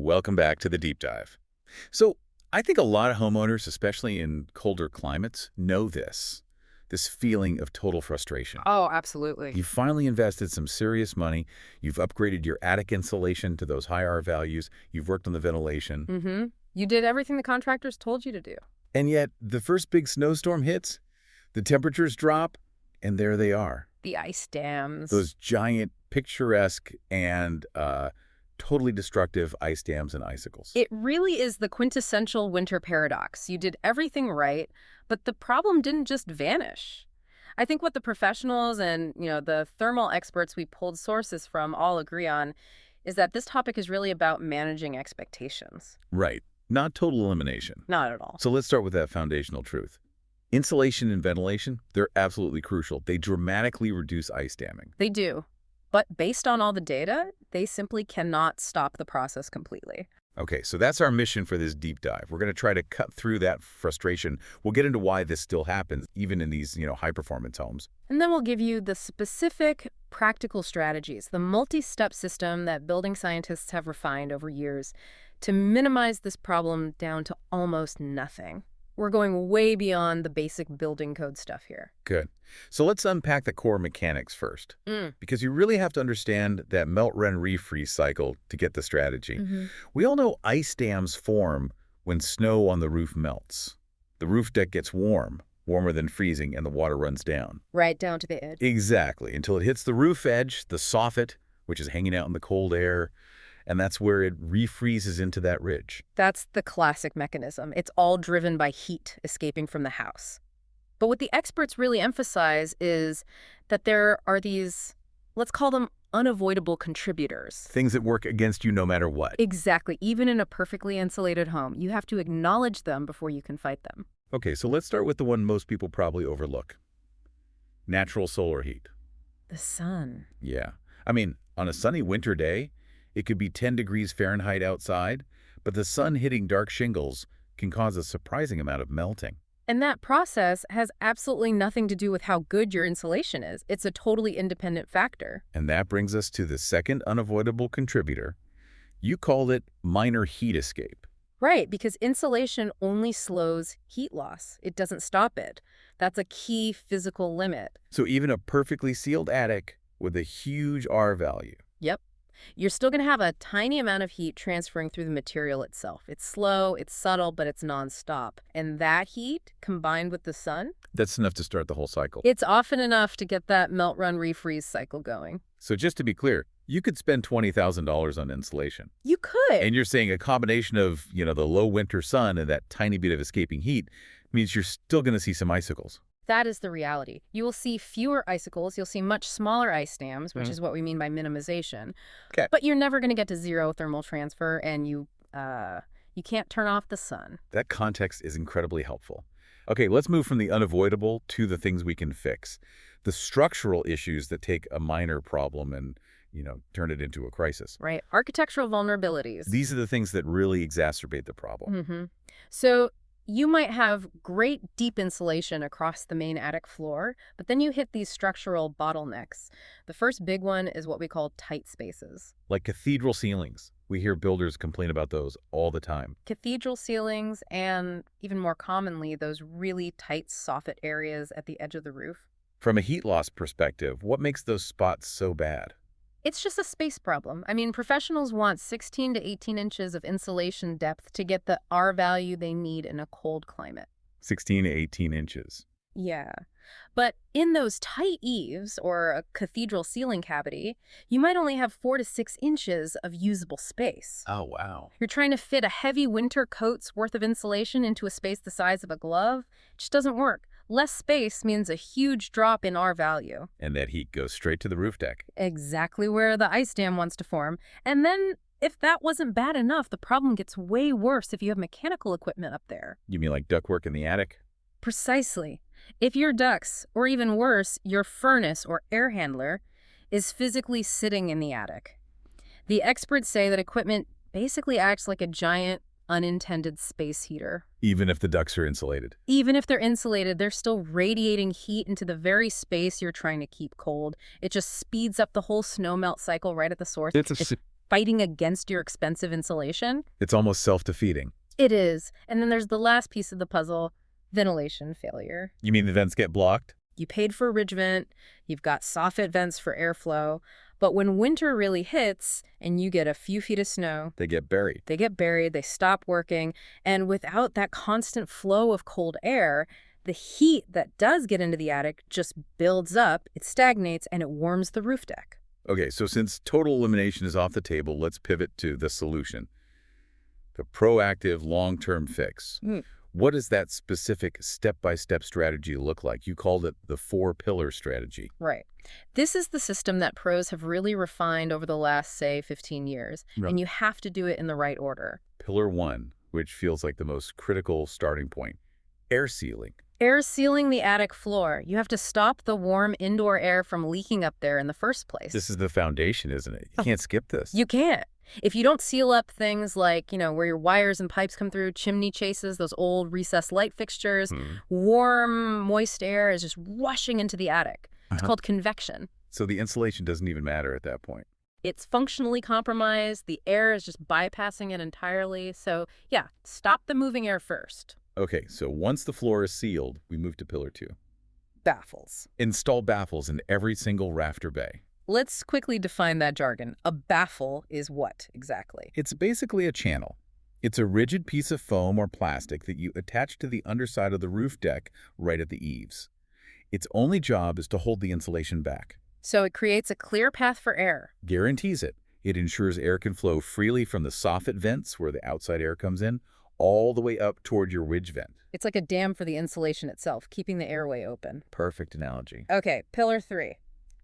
Welcome back to the deep dive. So, I think a lot of homeowners, especially in colder climates, know this feeling of total frustration. Oh, absolutely. You've finally invested some serious money. You've upgraded your attic insulation to those high R values. You've worked on the ventilation. Mm-hmm. You did everything the contractors told you to do. And yet, the first big snowstorm hits, the temperatures drop, and there they are. The ice dams. Those giant, picturesque, and totally destructive ice dams and icicles. It really is the quintessential winter paradox. You did everything right, but the problem didn't just vanish. I think what the professionals and, the thermal experts we pulled sources from all agree on is that this topic is really about managing expectations. Right. Not total elimination. Not at all. So let's start with that foundational truth. Insulation and ventilation, they're absolutely crucial. They dramatically reduce ice damming. They do. But based on all the data, they simply cannot stop the process completely. Okay, so that's our mission for this deep dive. We're going to try to cut through that frustration. We'll get into why this still happens, even in these, high-performance homes. And then we'll give you the specific practical strategies, the multi-step system that building scientists have refined over years to minimize this problem down to almost nothing. We're going way beyond the basic building code stuff here. Good. So let's unpack the core mechanics first, because you really have to understand that melt-run-refreeze cycle to get the strategy. We all know ice dams form when snow on the roof melts. The roof deck gets warmer than freezing, and the water runs down. Right down to the edge. Exactly, until it hits the roof edge, the soffit, which is hanging out in the cold air, and that's where it refreezes into that ridge. That's the classic mechanism. It's all driven by heat escaping from the house. But what the experts really emphasize is that there are these, let's call them unavoidable contributors. Things that work against you no matter what. Exactly. Even in a perfectly insulated home, you have to acknowledge them before you can fight them. Okay, so let's start with the one most people probably overlook. Natural solar heat. The sun. Yeah. I mean, on a sunny winter day, it could be 10 degrees Fahrenheit outside, but the sun hitting dark shingles can cause a surprising amount of melting. And that process has absolutely nothing to do with how good your insulation is. It's a totally independent factor. And that brings us to the second unavoidable contributor. You called it minor heat escape. Right, because insulation only slows heat loss. It doesn't stop it. That's a key physical limit. So even a perfectly sealed attic with a huge R value. Yep. You're still going to have a tiny amount of heat transferring through the material itself. It's slow, it's subtle, but it's nonstop. And that heat, combined with the sun, That's enough to start the whole cycle. it's often enough to get that melt-run-refreeze cycle going. So just to be clear, you could spend $20,000 on insulation. You could. And you're saying a combination of, the low winter sun and that tiny bit of escaping heat means you're still going to see some icicles. That is the reality. You will see fewer icicles. You'll see much smaller ice dams, which is what we mean by minimization. Okay. But you're never going to get to zero thermal transfer, and you can't turn off the sun. That context is incredibly helpful. Okay, let's move from the unavoidable to the things we can fix. The structural issues that take a minor problem and, turn it into a crisis. Right. Architectural vulnerabilities. These are the things that really exacerbate the problem. So you might have great deep insulation across the main attic floor, but then you hit these structural bottlenecks. The first big one is what we call tight spaces. Like cathedral ceilings. We hear builders complain about those all the time. Cathedral ceilings and, even more commonly, those really tight soffit areas at the edge of the roof. From a heat loss perspective, what makes those spots so bad? It's just a space problem. I mean, professionals want 16 to 18 inches of insulation depth to get the R value they need in a cold climate. 16 to 18 inches. Yeah. But in those tight eaves or a cathedral ceiling cavity, you might only have 4 to 6 inches of usable space. Oh, wow. You're trying to fit a heavy winter coat's worth of insulation into a space the size of a glove. It just doesn't work. Less space means a huge drop in R value. And that heat goes straight to the roof deck. Exactly where the ice dam wants to form. And then, if that wasn't bad enough, the problem gets way worse if you have mechanical equipment up there. You mean like ductwork in the attic? Precisely. If your ducts, or even worse, your furnace or air handler, is physically sitting in the attic. The experts say that equipment basically acts like a giant unintended space heater. Even if the ducts are insulated. Even if they're insulated, they're still radiating heat into the very space you're trying to keep cold. It just speeds up the whole snow melt cycle right at the source. fighting against your expensive insulation. It's almost self-defeating. It is. And then there's the last piece of the puzzle, ventilation failure. You mean the vents get blocked? You paid for a ridge vent, you've got soffit vents for airflow, but when winter really hits and you get a few feet of snow, They get buried. they stop working, and without that constant flow of cold air, the heat that does get into the attic just builds up, it stagnates, and it warms the roof deck. Okay, so since total elimination is off the table, let's pivot to the solution. The proactive long-term fix. What does that specific step-by-step strategy look like? You called it the 4-pillar strategy. Right. This is the system that pros have really refined over the last, say, 15 years, and you have to do it in the right order. Pillar 1, which feels like the most critical starting point, air sealing. Air sealing the attic floor. You have to stop the warm indoor air from leaking up there in the first place. This is the foundation, isn't it? You can't skip this. You can't. If you don't seal up things like, where your wires and pipes come through, chimney chases, those old recessed light fixtures, warm, moist air is just rushing into the attic. It's called convection. So the insulation doesn't even matter at that point. It's functionally compromised. The air is just bypassing it entirely. So, yeah, stop the moving air first. Okay, so once the floor is sealed, we move to pillar 2. Baffles. Install baffles in every single rafter bay. Let's quickly define that jargon. A baffle is what, exactly? It's basically a channel. It's a rigid piece of foam or plastic that you attach to the underside of the roof deck right at the eaves. Its only job is to hold the insulation back. So it creates a clear path for air. Guarantees it. It ensures air can flow freely from the soffit vents, where the outside air comes in, all the way up toward your ridge vent. It's like a dam for the insulation itself, keeping the airway open. Perfect analogy. Okay, pillar 3.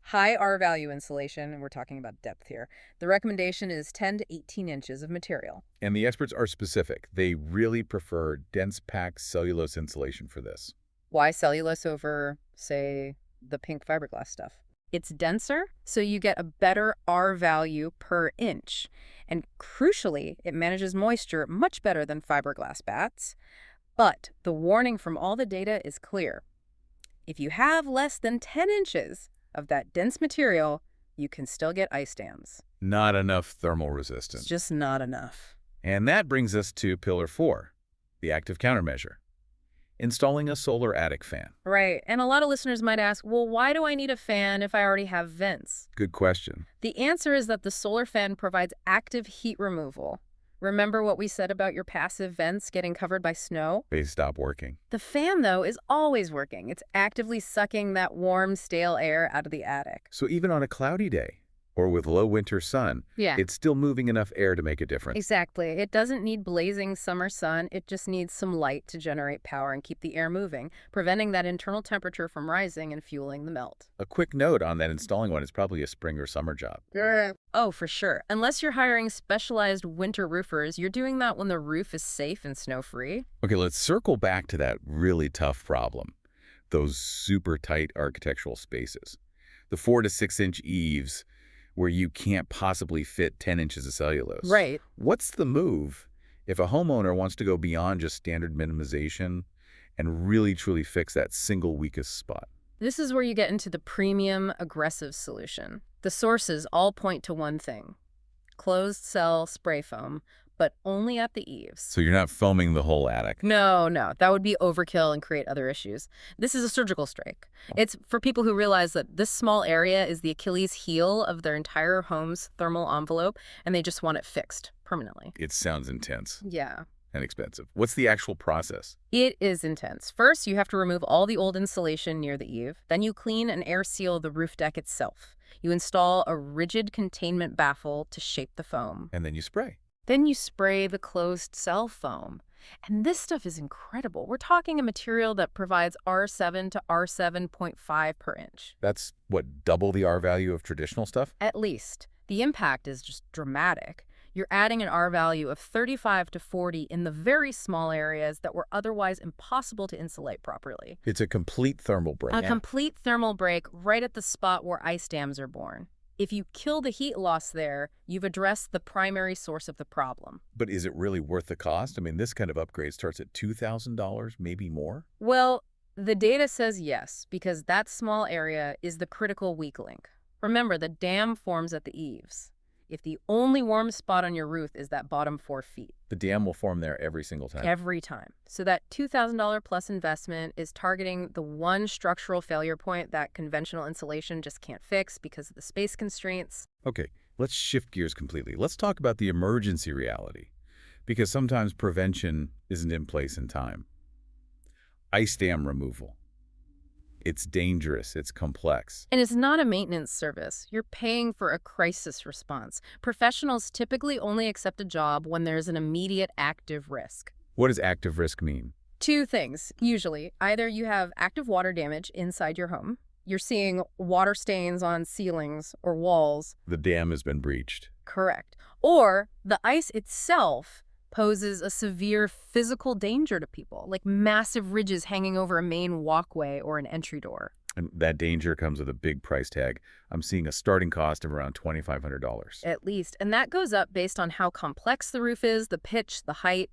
High R-value insulation, and we're talking about depth here. The recommendation is 10 to 18 inches of material. And the experts are specific. They really prefer dense-packed cellulose insulation for this. Why cellulose over, say, the pink fiberglass stuff? It's denser, so you get a better R value per inch. And crucially, it manages moisture much better than fiberglass bats. But the warning from all the data is clear. If you have less than 10 inches of that dense material, you can still get ice dams. Not enough thermal resistance. It's just not enough. And that brings us to pillar 4, the active countermeasure. Installing a solar attic fan. Right, and a lot of listeners might ask, well, why do I need a fan if I already have vents? Good question. The answer is that the solar fan provides active heat removal. Remember what we said about your passive vents getting covered by snow? They stop working. The fan, though, is always working. It's actively sucking that warm, stale air out of the attic. So even on a cloudy day, or with low winter sun, it's still moving enough air to make a difference. Exactly. It doesn't need blazing summer sun. It just needs some light to generate power and keep the air moving, preventing that internal temperature from rising and fueling the melt. A quick note on that installing one is probably a spring or summer job. Oh, for sure. Unless you're hiring specialized winter roofers, you're doing that when the roof is safe and snow-free. Okay, let's circle back to that really tough problem. Those super tight architectural spaces. The 4 to 6 inch eaves where you can't possibly fit 10 inches of cellulose. Right. What's the move if a homeowner wants to go beyond just standard minimization and really truly fix that single weakest spot? This is where you get into the premium aggressive solution. The sources all point to one thing: closed cell spray foam, but only at the eaves. So you're not foaming the whole attic? No, that would be overkill and create other issues. This is a surgical strike. It's for people who realize that this small area is the Achilles heel of their entire home's thermal envelope, and they just want it fixed permanently. It sounds intense. Yeah. And expensive. What's the actual process? It is intense. First, you have to remove all the old insulation near the eave. Then you clean and air seal the roof deck itself. You install a rigid containment baffle to shape the foam. And then you spray. Then you spray the closed cell foam. And this stuff is incredible. We're talking a material that provides R7 to R7.5 per inch. That's, what, double the R value of traditional stuff? At least. The impact is just dramatic. You're adding an R value of 35 to 40 in the very small areas that were otherwise impossible to insulate properly. It's a complete thermal break. A complete thermal break right at the spot where ice dams are born. If you kill the heat loss there, you've addressed the primary source of the problem. But is it really worth the cost? I mean, this kind of upgrade starts at $2,000, maybe more? Well, the data says yes, because that small area is the critical weak link. Remember, the dam forms at the eaves. if the only warm spot on your roof is that bottom 4 feet. The dam will form there every single time. Every time. So that $2,000 plus investment is targeting the one structural failure point that conventional insulation just can't fix because of the space constraints. Okay, let's shift gears completely. Let's talk about the emergency reality, because sometimes prevention isn't in place in time. Ice dam removal. It's dangerous. It's complex. And it's not a maintenance service. You're paying for a crisis response. Professionals typically only accept a job when there's an immediate active risk. What does active risk mean? 2 things, usually. Either you have active water damage inside your home, you're seeing water stains on ceilings or walls. The dam has been breached. Correct. Or the ice itself poses a severe physical danger to people, like massive ridges hanging over a main walkway or an entry door. And that danger comes with a big price tag. I'm seeing a starting cost of around $2,500. At least. And that goes up based on how complex the roof is, the pitch, the height.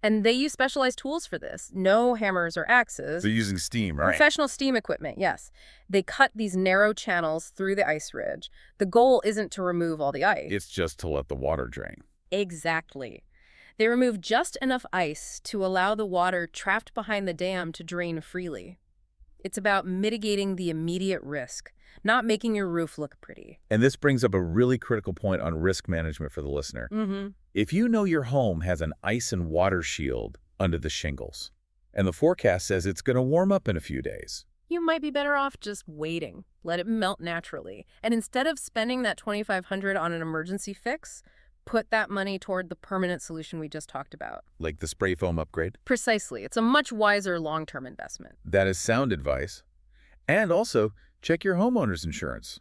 And they use specialized tools for this. No hammers or axes. They're using steam, right? Professional steam equipment, yes. They cut these narrow channels through the ice ridge. The goal isn't to remove all the ice. It's just to let the water drain. Exactly. They remove just enough ice to allow the water trapped behind the dam to drain freely. It's about mitigating the immediate risk, not making your roof look pretty. And this brings up a really critical point on risk management for the listener. If you know your home has an ice and water shield under the shingles, and the forecast says it's going to warm up in a few days, You might be better off just waiting. Let it melt naturally. And instead of spending that $2,500 on an emergency fix, put that money toward the permanent solution we just talked about. like the spray foam upgrade. Precisely. It's a much wiser long-term investment. That is sound advice. And also, check your homeowner's insurance.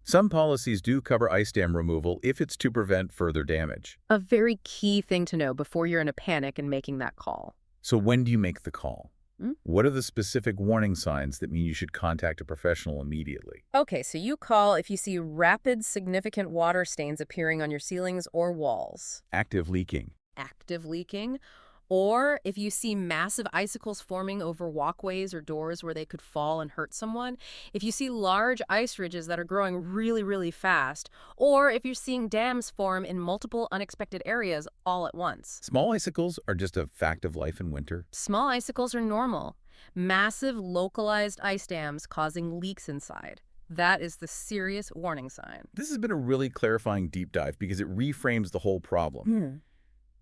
Some policies do cover ice dam removal if it's to prevent further damage. A very key thing to know before you're in a panic and making that call. So when do you make the call? Hmm? What are the specific warning signs that mean you should contact a professional immediately? Okay, so you call if you see rapid, significant water stains appearing on your ceilings or walls. Active leaking. Active leaking. Or if you see massive icicles forming over walkways or doors where they could fall and hurt someone. If you see large ice ridges that are growing really, really fast. Or if you're seeing dams form in multiple unexpected areas all at once. Small icicles are just a fact of life in winter. Small icicles are normal. Massive, localized ice dams causing leaks inside. That is the serious warning sign. This has been a really clarifying deep dive because it reframes the whole problem.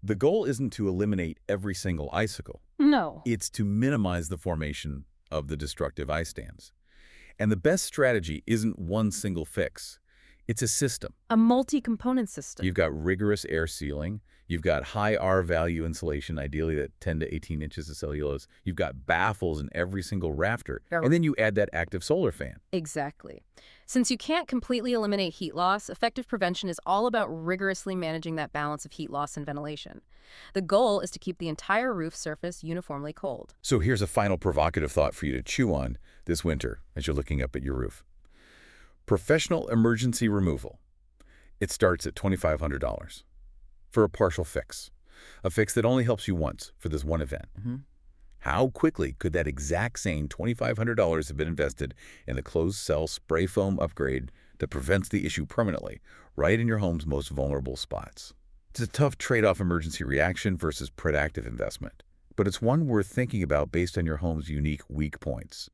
The goal isn't to eliminate every single icicle. No. It's to minimize the formation of the destructive ice dams. And the best strategy isn't one single fix. It's a system. A multi-component system. You've got rigorous air sealing. You've got high R-value insulation, ideally at 10 to 18 inches of cellulose. You've got baffles in every single rafter. And then you add that active solar fan. Exactly. Since you can't completely eliminate heat loss, effective prevention is all about rigorously managing that balance of heat loss and ventilation. The goal is to keep the entire roof surface uniformly cold. So here's a final provocative thought for you to chew on this winter as you're looking up at your roof. Professional emergency removal. It starts at $2,500 for a partial fix, a fix that only helps you once for this one event. How quickly could that exact same $2,500 have been invested in the closed-cell spray foam upgrade that prevents the issue permanently, right in your home's most vulnerable spots? It's a tough trade-off, emergency reaction versus proactive investment, but it's one worth thinking about based on your home's unique weak points.